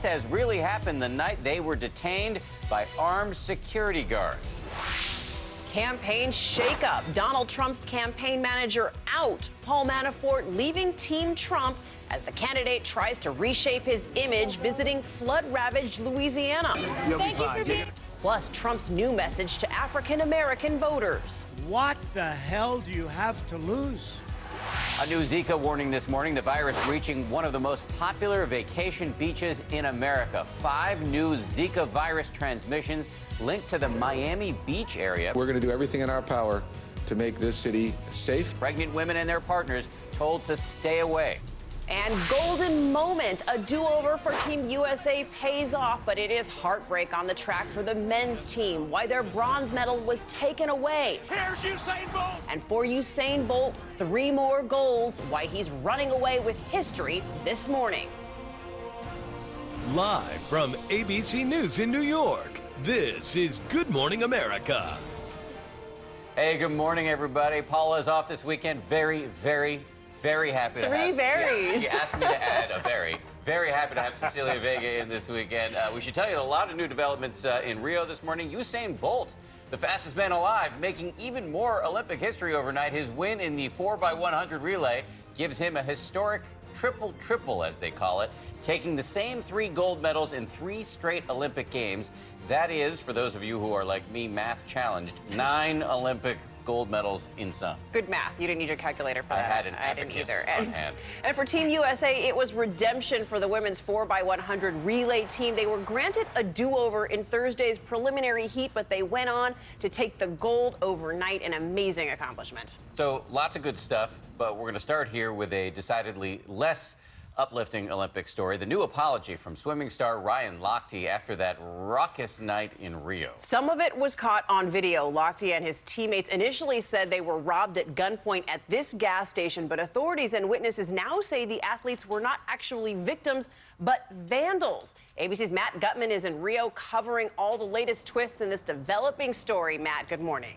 says really happened the night they were detained by armed security guards. Campaign shakeup. Donald Trump's campaign manager out. Paul Manafort leaving Team Trump as the candidate tries to reshape his image visiting flood-ravaged Louisiana. You'll be fine. Plus, Trump's new message to African-American voters. What the hell do you have to lose? A new Zika warning this morning, the virus reaching one of the most popular vacation beaches in America. 5 new Zika virus transmissions linked to the Miami Beach area. We're going to do everything in our power to make this city safe. Pregnant women and their partners told to stay away. And golden moment, a do-over for Team USA pays off, but it is heartbreak on the track for the men's team. Why their bronze medal was taken away. Here's Usain Bolt! And for Usain Bolt, 3 more golds. Why he's running away with history this morning. Live from ABC News in New York, this is Good Morning America. Hey, good morning, everybody. Paula is off this weekend. Very happy to have... 3 berries. Yeah, you asked me to add a very happy to have Cecilia Vega in this weekend. We should tell you a lot of new developments in Rio this morning. Usain Bolt, the fastest man alive, making even more Olympic history overnight. His win in the 4x100 relay gives him a historic triple, as they call it, taking the same 3 gold medals in 3 straight Olympic Games. That is, for those of you who are like me, math challenged, 9 Olympic gold medals in some. Good math. You didn't need your calculator for that. I had an I didn't abacus either. on hand. And for Team USA, it was redemption for the women's 4x100 relay team. They were granted a do-over in Thursday's preliminary heat, but they went on to take the gold overnight. An amazing accomplishment. So lots of good stuff, but we're going to start here with a decidedly less uplifting Olympic story. The new apology from swimming star Ryan Lochte after that raucous night in Rio. Some of it was caught on video. Lochte and his teammates initially said they were robbed at gunpoint at this gas station, but authorities and witnesses now say the athletes were not actually victims, but vandals. ABC's Matt Gutman is in Rio covering all the latest twists in this developing story. Matt, good morning.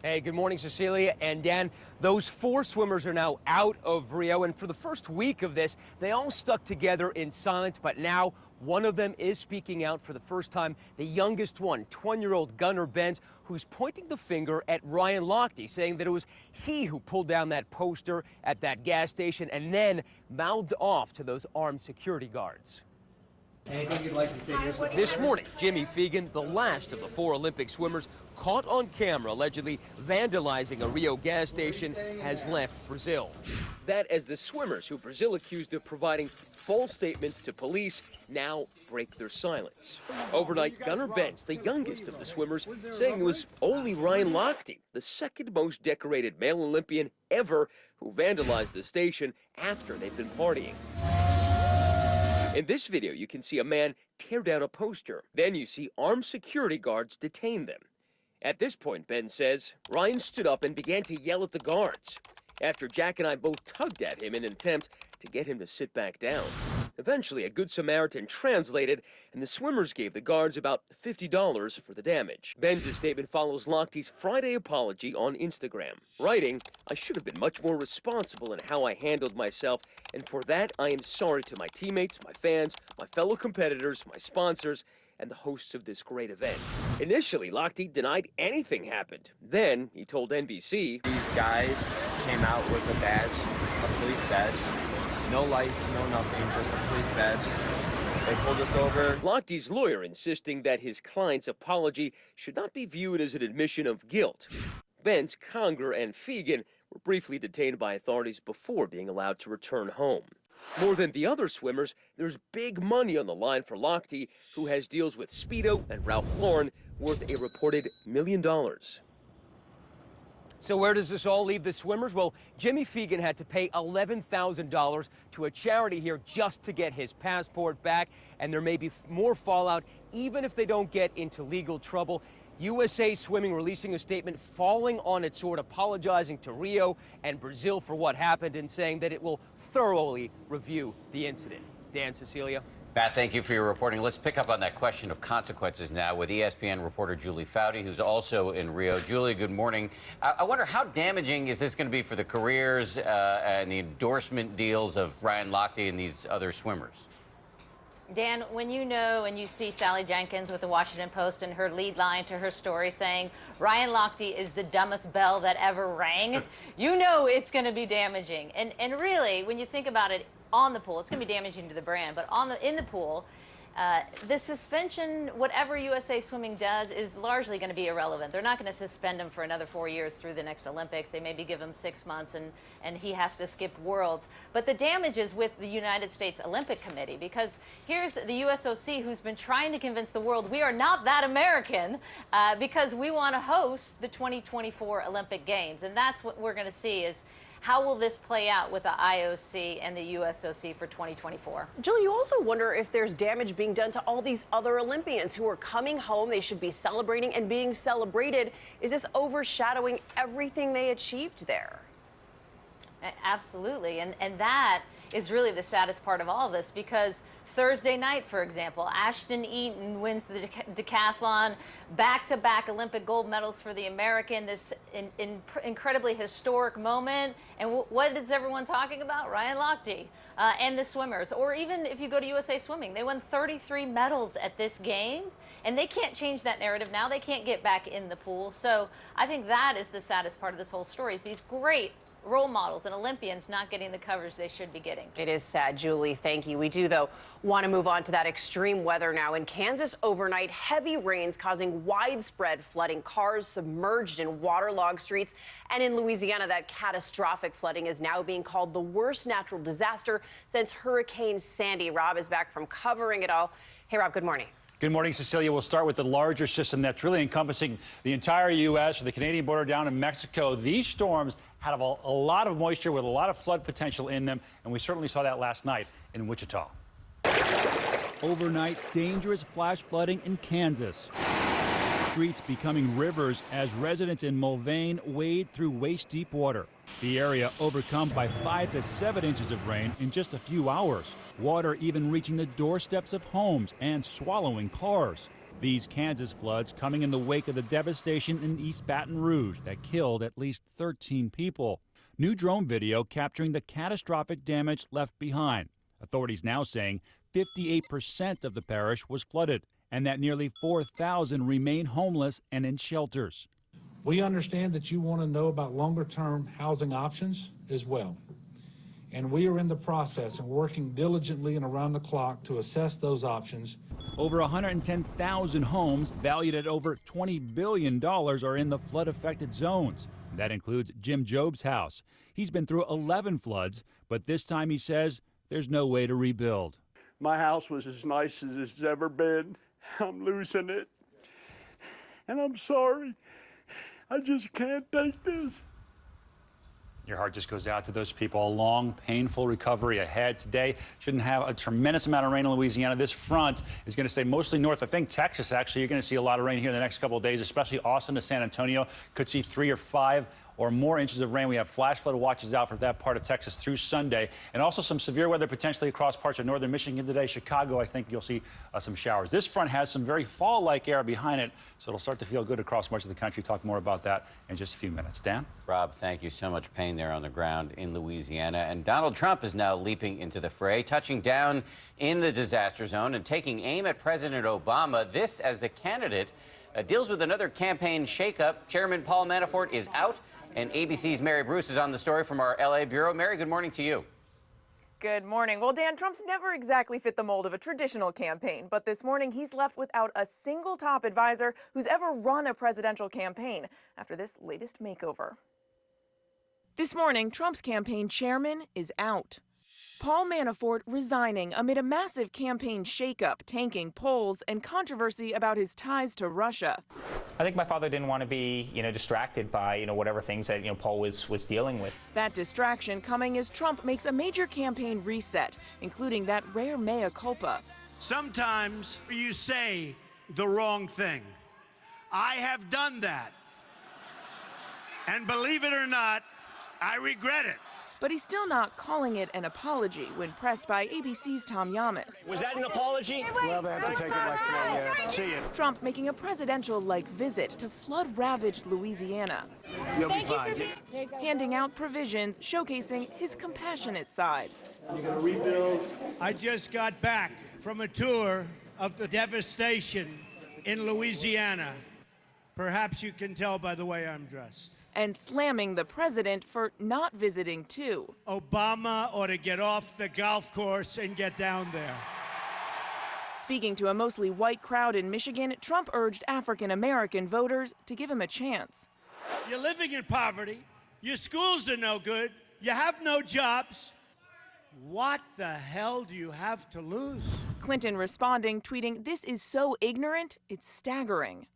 Hey, good morning, Cecilia and Dan. Those 4 swimmers are now out of Rio, and for the first week of this, they all stuck together in silence, but now one of them is speaking out for the first time. The youngest one, 20-year-old Gunnar Benz, who's pointing the finger at Ryan Lochte, saying that it was he who pulled down that poster at that gas station and then mouthed off to those armed security guards. Anything you'd like to say to your supporters? This morning, Jimmy Fegan, the last of the 4 Olympic swimmers caught on camera allegedly vandalizing a Rio gas station, has left Brazil. That as the swimmers who Brazil accused of providing false statements to police now break their silence. Overnight, Gunnar Benz, the youngest of the swimmers, saying it was only Ryan Lochte, the second most decorated male Olympian ever, who vandalized the station after they'd been partying. In this video, you can see a man tear down a poster. Then you see armed security guards detain them. At this point, Ben says, Ryan stood up and began to yell at the guards. After Jack and I both tugged at him in an attempt to get him to sit back down. Eventually, a Good Samaritan translated, and the swimmers gave the guards about $50 for the damage. Ben's statement follows Lochte's Friday apology on Instagram, writing, I should have been much more responsible in how I handled myself, and for that I am sorry to my teammates, my fans, my fellow competitors, my sponsors, and the hosts of this great event. Initially, Lochte denied anything happened. Then, he told NBC, these guys came out with a badge, a police badge. No lights, no nothing, just a police badge. They pulled us over. Lochte's lawyer insisting that his client's apology should not be viewed as an admission of guilt. Benz, Conger, and Fegan were briefly detained by authorities before being allowed to return home. More than the other swimmers, there's big money on the line for Lochte, who has deals with Speedo and Ralph Lauren worth a reported $1 million. So where does this all leave the swimmers? Well, Jimmy Fegan had to pay $11,000 to a charity here just to get his passport back, and there may be more fallout even if they don't get into legal trouble. USA Swimming releasing a statement falling on its sword, apologizing to Rio and Brazil for what happened and saying that it will thoroughly review the incident. Dan, Cecilia. Matt, thank you for your reporting. Let's pick up on that question of consequences now with ESPN reporter Julie Foudy, who's also in Rio. Julie, good morning. I wonder how damaging is this going to be for the careers and the endorsement deals of Ryan Lochte and these other swimmers? Dan, when you know and you see Sally Jenkins with the Washington Post and her lead line to her story saying Ryan Lochte is the dumbest bell that ever rang, you know it's going to be damaging. And really, when you think about it on the pool, it's going to be damaging to the brand, but in the pool, the suspension, whatever USA Swimming does, is largely going to be irrelevant. They're not going to suspend him for another 4 years through the next Olympics. They maybe give him 6 months, and he has to skip Worlds. But the damage is with the United States Olympic Committee, because here's the USOC who's been trying to convince the world we are not that American because we want to host the 2024 Olympic Games. And that's what we're going to see is how will this play out with the IOC and the USOC for 2024? Jill, you also wonder if there's damage being done to all these other Olympians who are coming home. They should be celebrating and being celebrated. Is this overshadowing everything they achieved there? Absolutely. And that is really the saddest part of all of this, because Thursday night, for example, Ashton Eaton wins the decathlon, back-to-back Olympic gold medals for the American, this incredibly historic moment. And what is everyone talking about? Ryan Lochte and the swimmers. Or even if you go to USA Swimming, they won 33 medals at this game, and they can't change that narrative now. They can't get back in the pool. So I think that is the saddest part of this whole story, is these great role models and Olympians not getting the coverage they should be getting. It is sad, Julie. Thank you. We do, though, want to move on to that extreme weather now. In Kansas overnight, heavy rains causing widespread flooding, cars submerged in waterlogged streets. And in Louisiana, that catastrophic flooding is now being called the worst natural disaster since Hurricane Sandy. Rob is back from covering it all. Hey, Rob, good morning. Good morning, Cecilia. We'll start with the larger system that's really encompassing the entire U.S. or the Canadian border down in Mexico. These storms have a lot of moisture with a lot of flood potential in them, and we certainly saw that last night in Wichita. Overnight, dangerous flash flooding in Kansas. Streets becoming rivers as residents in Mulvane wade through waist-deep water. The area overcome by 5 to 7 inches of rain in just a few hours. Water even reaching the doorsteps of homes and swallowing cars. These Kansas floods coming in the wake of the devastation in East Baton Rouge that killed at least 13 people. New drone video capturing the catastrophic damage left behind. Authorities now saying 58% of the parish was flooded, and that nearly 4,000 remain homeless and in shelters. We understand that you want to know about longer-term housing options as well. And we are in the process and working diligently and around the clock to assess those options. Over 110,000 homes valued at over $20 billion are in the flood-affected zones. That includes Jim Job's house. He's been through 11 floods, but this time he says there's no way to rebuild. My house was as nice as it's ever been. I'm losing it. And I'm sorry. I just can't take this. Your heart just goes out to those people. A long, painful recovery ahead today. Shouldn't have a tremendous amount of rain in Louisiana. This front is going to stay mostly north. I think Texas, actually, you're going to see a lot of rain here in the next couple of days, especially Austin to San Antonio. Could see 3 or 5 or more inches of rain. We have flash flood watches out for that part of Texas through Sunday. And also some severe weather potentially across parts of northern Michigan today. Chicago, I think you'll see some showers. This front has some very fall-like air behind it, so it'll start to feel good across much of the country. Talk more about that in just a few minutes. Dan? Rob, thank you. So much pain there on the ground in Louisiana. And Donald Trump is now leaping into the fray, touching down in the disaster zone and taking aim at President Obama. This as the candidate deals with another campaign shakeup. Chairman Paul Manafort is out, and ABC's Mary Bruce is on the story from our L.A. bureau. Mary, good morning to you. Good morning. Well, Dan, Trump's never exactly fit the mold of a traditional campaign, but this morning he's left without a single top advisor who's ever run a presidential campaign after this latest makeover. This morning, Trump's campaign chairman is out. Paul Manafort resigning amid a massive campaign shakeup, tanking polls, and controversy about his ties to Russia. I think my father didn't want to be, distracted by, whatever things that, Paul was dealing with. That distraction coming as Trump makes a major campaign reset, including that rare mea culpa. Sometimes you say the wrong thing. I have done that. And believe it or not, I regret it. But he's still not calling it an apology when pressed by ABC's Tom Yamas. Was that an apology? Well, they have to take it like that, yeah. See you. Trump making a presidential-like visit to flood-ravaged Louisiana. You'll be fine. Handing out provisions showcasing his compassionate side. You're going to rebuild. I just got back from a tour of the devastation in Louisiana. Perhaps you can tell by the way I'm dressed. And slamming the president for not visiting, too. Obama ought to get off the golf course and get down there. Speaking to a mostly white crowd in Michigan, Trump urged African-American voters to give him a chance. You're living in poverty. Your schools are no good. You have no jobs. What the hell do you have to lose? Clinton responding, tweeting, "This is so ignorant, it's staggering."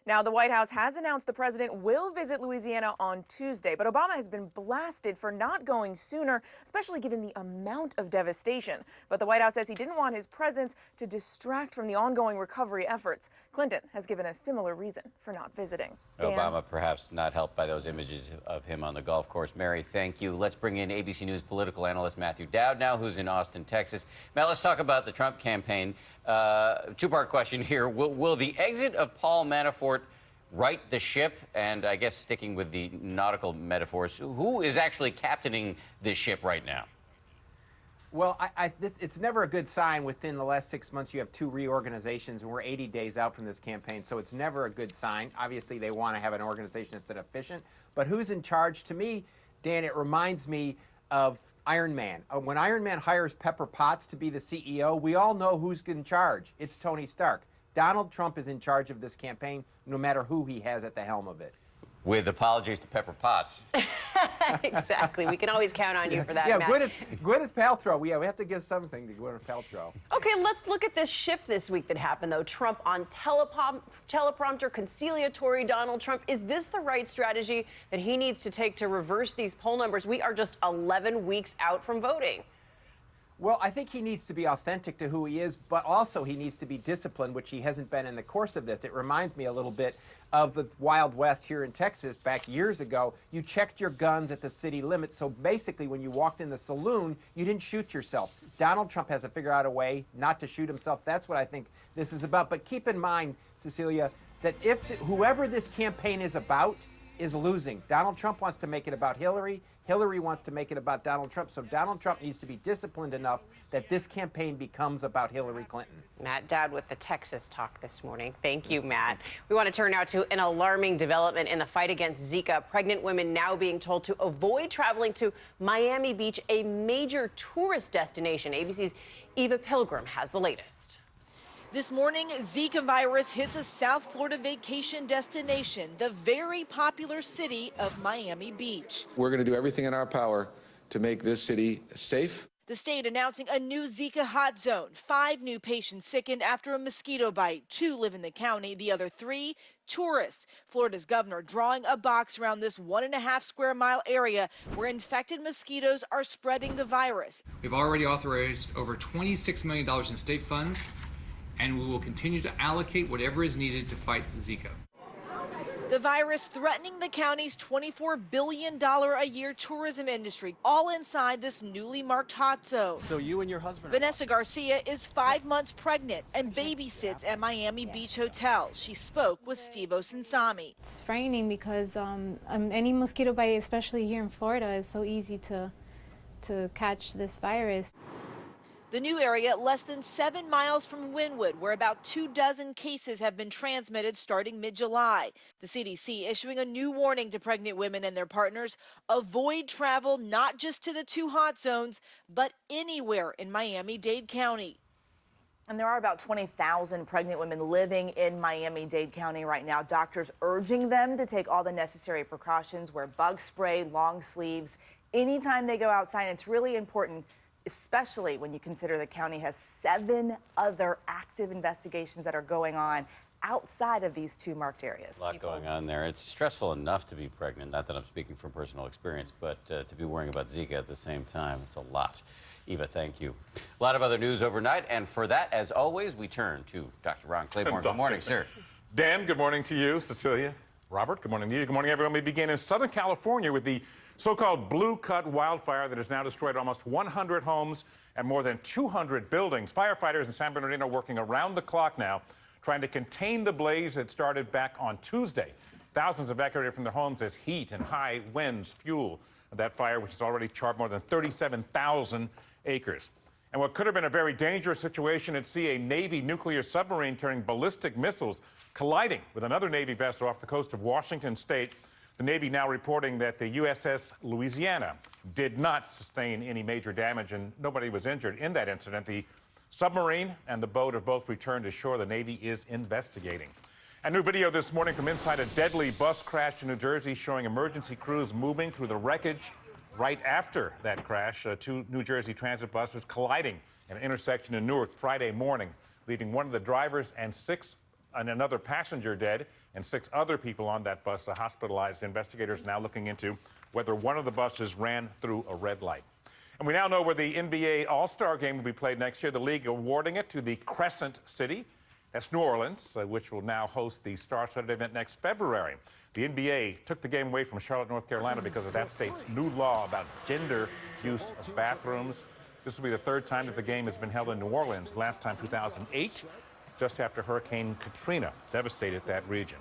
Now, the White House has announced the president will visit Louisiana on Tuesday, but Obama has been blasted for not going sooner, especially given the amount of devastation. But the White House says he didn't want his presence to distract from the ongoing recovery efforts. Clinton has given a similar reason for not visiting. Dan? Obama perhaps not helped by those images of him on the golf course. Mary, thank you. Let's bring in ABC News political analyst Matthew Dowd now, who's in Austin, Texas. Matt, let's talk about the Trump campaign. Two-part question here. Will the exit of Paul Manafort right the ship? And I guess sticking with the nautical metaphors, who is actually captaining this ship right now? Well, it's never a good sign. Within the last 6 months, you have 2 reorganizations, and we're 80 days out from this campaign, so it's never a good sign. Obviously, they want to have an organization that's efficient. But who's in charge? To me, Dan, it reminds me of Iron Man. When Iron Man hires Pepper Potts to be the CEO, we all know who's in charge. It's Tony Stark. Donald Trump is in charge of this campaign, no matter who he has at the helm of it. With apologies to Pepper Potts. Exactly. We can always count on you for that, Yeah, Matt. Gwyneth Paltrow. Yeah, we have to give something to Gwyneth Paltrow. Okay, let's look at this shift this week that happened, though. Trump on teleprompter, conciliatory Donald Trump. Is this the right strategy that he needs to take to reverse these poll numbers? We are just 11 weeks out from voting. Well, I think he needs to be authentic to who he is, but also he needs to be disciplined, which he hasn't been in the course of this. It reminds me a little bit of the Wild West here in Texas back years ago. You checked your guns at the city limits, so basically when you walked in the saloon, you didn't shoot yourself. Donald Trump has to figure out a way not to shoot himself. That's what I think this is about. But keep in mind, Cecilia, that if whoever this campaign is about is losing. Donald Trump wants to make it about Hillary. Hillary wants to make it about Donald Trump. So Donald Trump needs to be disciplined enough that this campaign becomes about Hillary Clinton. Matt Dowd with the Texas talk this morning. Thank you, Matt. We want to turn now to an alarming development in the fight against Zika. Pregnant women now being told to avoid traveling to Miami Beach, a major tourist destination. ABC's Eva Pilgrim has the latest. This morning, Zika virus hits a South Florida vacation destination, the very popular city of Miami Beach. We're going to do everything in our power to make this city safe. The state announcing a new Zika hot zone. 5 new patients sickened after a mosquito bite. 2 live in the county, the other 3 tourists. Florida's governor drawing a box around this 1.5 square mile area where infected mosquitoes are spreading the virus. We've already authorized over $26 million in state funds, and we will continue to allocate whatever is needed to fight Zika. The virus threatening the county's $24 billion a year tourism industry, all inside this newly marked hot zone. So you and your husband Vanessa Garcia is 5 months pregnant and babysits at Miami Beach Hotel. She spoke with Steve Osinsami. It's frightening because any mosquito bite, especially here in Florida, is so easy to catch this virus. The new area, less than 7 miles from Wynwood, where about 24 cases have been transmitted starting mid-July. The CDC issuing a new warning to pregnant women and their partners. Avoid travel not just to the 2 hot zones, but anywhere in Miami-Dade County. And there are about 20,000 pregnant women living in Miami-Dade County right now. Doctors urging them to take all the necessary precautions, wear bug spray, long sleeves, anytime they go outside. It's really important, especially when you consider the county has 7 other active investigations that are going on outside of these 2 marked areas. A lot going on there. It's stressful enough to be pregnant, not that I'm speaking from personal experience, but to be worrying about Zika at the same time, it's a lot. Eva, thank you. A lot of other news overnight, and for that, as always, we turn to Dr. Ron Claiborne. Good morning, sir. Dan, good morning to you. Cecilia, Robert, good morning to you. Good morning, everyone. We begin in Southern California with the so-called Blue Cut wildfire that has now destroyed almost 100 homes and more than 200 buildings. Firefighters in San Bernardino working around the clock now, trying to contain the blaze that started back on Tuesday. Thousands evacuated from their homes as heat and high winds fuel that fire, which has already charred more than 37,000 acres. And what could have been a very dangerous situation at sea, a Navy nuclear submarine carrying ballistic missiles colliding with another Navy vessel off the coast of Washington State. The Navy now reporting that the USS Louisiana did not sustain any major damage and nobody was injured in that incident. The submarine and the boat have both returned to shore. The Navy is investigating. A new video this morning from inside a deadly bus crash in New Jersey showing emergency crews moving through the wreckage right after that crash. Two New Jersey transit buses colliding at an intersection in Newark Friday morning, leaving one of the drivers and another passenger dead and 6 other people on that bus hospitalized. Investigators now looking into whether one of the buses ran through a red light. And we now know where the NBA All-Star Game will be played next year. The league awarding it to the Crescent City. That's New Orleans, which will now host the star-studded event next February. The NBA took the game away from Charlotte, North Carolina because of that state's new law about gender use of bathrooms. This will be the 3rd time that the game has been held in New Orleans. Last time, 2008, just after Hurricane Katrina devastated that region.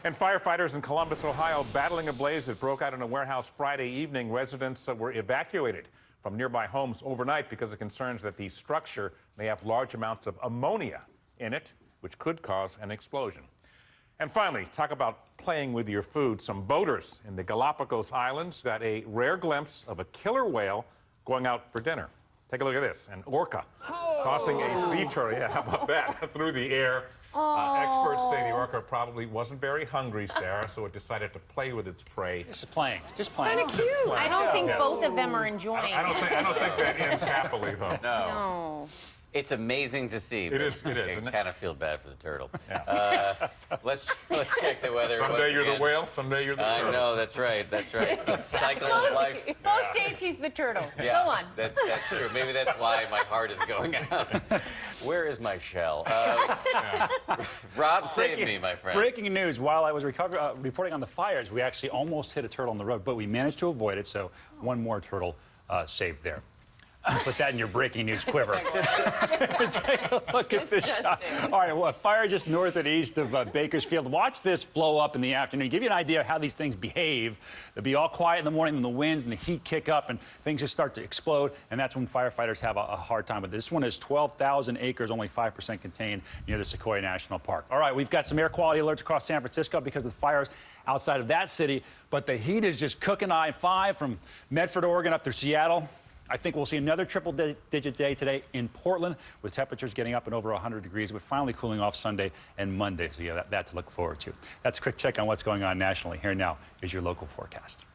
And firefighters in Columbus, Ohio, battling a blaze that broke out in a warehouse Friday evening. Residents were evacuated from nearby homes overnight because of concerns that the structure may have large amounts of ammonia in it, which could cause an explosion. And finally, talk about playing with your food. Some boaters in the Galapagos Islands got a rare glimpse of a killer whale going out for dinner. Take a look at this. An orca tossing a sea turtle, yeah, how about that, through the air. Experts say the orca probably wasn't very hungry, Sarah, so it decided to play with its prey. Just playing. Just playing. Kind of cute. I don't think both of them are enjoying I don't think that ends happily, though. No. It's amazing to see. It is. I kind of feel bad for the turtle. Yeah. Let's check the weather. Someday you're the whale, someday you're the turtle. I know, that's right. That's right. It's the cycle of life. Most days he's the turtle. Yeah, Go on. That's true. Maybe that's why my heart is going out. Where is my shell? Rob, save me, my friend. Breaking news. While I was reporting on the fires, we actually almost hit a turtle on the road, but we managed to avoid it, so one more turtle saved there. Put that in your breaking news quiver. Take a look at this shot. All right, well, a fire just north and east of Bakersfield. Watch this blow up in the afternoon. Give you an idea of how these things behave. They'll be all quiet in the morning, then the winds and the heat kick up, and things just start to explode, and that's when firefighters have a hard time with this. This one is 12,000 acres, only 5% contained near the Sequoia National Park. All right, we've got some air quality alerts across San Francisco because of the fires outside of that city, but the heat is just cooking. I-5 from Medford, Oregon, up through Seattle. I think we'll see another triple-digit day today in Portland with temperatures getting up and over 100 degrees, but finally cooling off Sunday and Monday. So, yeah, that to look forward to. That's a quick check on what's going on nationally. Here now is your local forecast.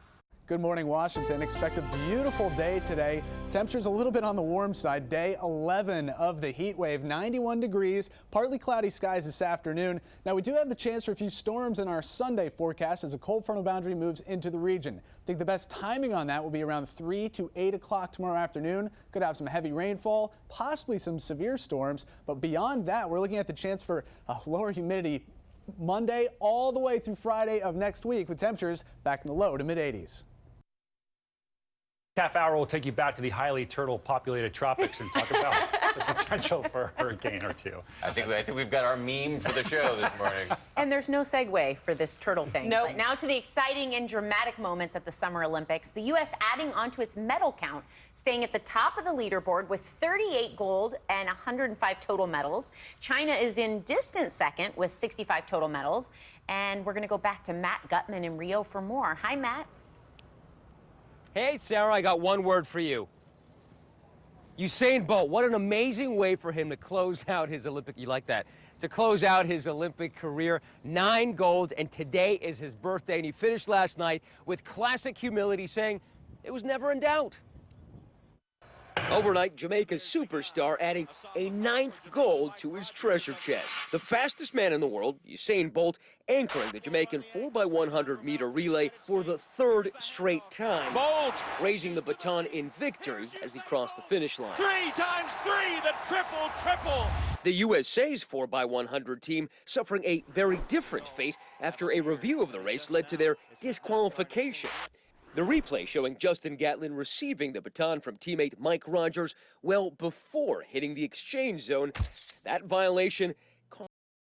Good morning, Washington. Expect a beautiful day today. Temperatures a little bit on the warm side. Day 11 of the heat wave, 91 degrees, partly cloudy skies this afternoon. Now, we do have the chance for a few storms in our Sunday forecast as a cold frontal boundary moves into the region. I think the best timing on that will be around 3 to 8 o'clock tomorrow afternoon. Could have some heavy rainfall, possibly some severe storms. But beyond that, we're looking at the chance for a lower humidity Monday all the way through Friday of next week with temperatures back in the low to mid 80s. Half hour will take you back to the highly turtle-populated tropics and talk about the potential for a hurricane or two. I think we've got our meme for the show this morning. And there's no segue for this turtle thing. Nope. Right now to the exciting and dramatic moments at the Summer Olympics. The U.S. adding onto its medal count, staying at the top of the leaderboard with 38 gold and 105 total medals. China is in distant second with 65 total medals. And we're going to go back to Matt Gutman in Rio for more. Hi, Matt. Hey, Sarah, I got one word for you. Usain Bolt, what an amazing way for him to close out his Olympic, you like that, to close out his Olympic career. 9 golds, and today is his birthday, and he finished last night with classic humility, saying it was never in doubt. Overnight, Jamaica's superstar adding a 9th gold to his treasure chest. The fastest man in the world, Usain Bolt, anchoring the Jamaican 4x100-meter relay for the 3rd straight time. Bolt! Raising the baton in victory as he crossed the finish line. 3 times 3, the triple. The USA's 4x100 team suffering a very different fate after a review of the race led to their disqualification. The replay showing Justin Gatlin receiving the baton from teammate Mike Rogers well before hitting the exchange zone. That violation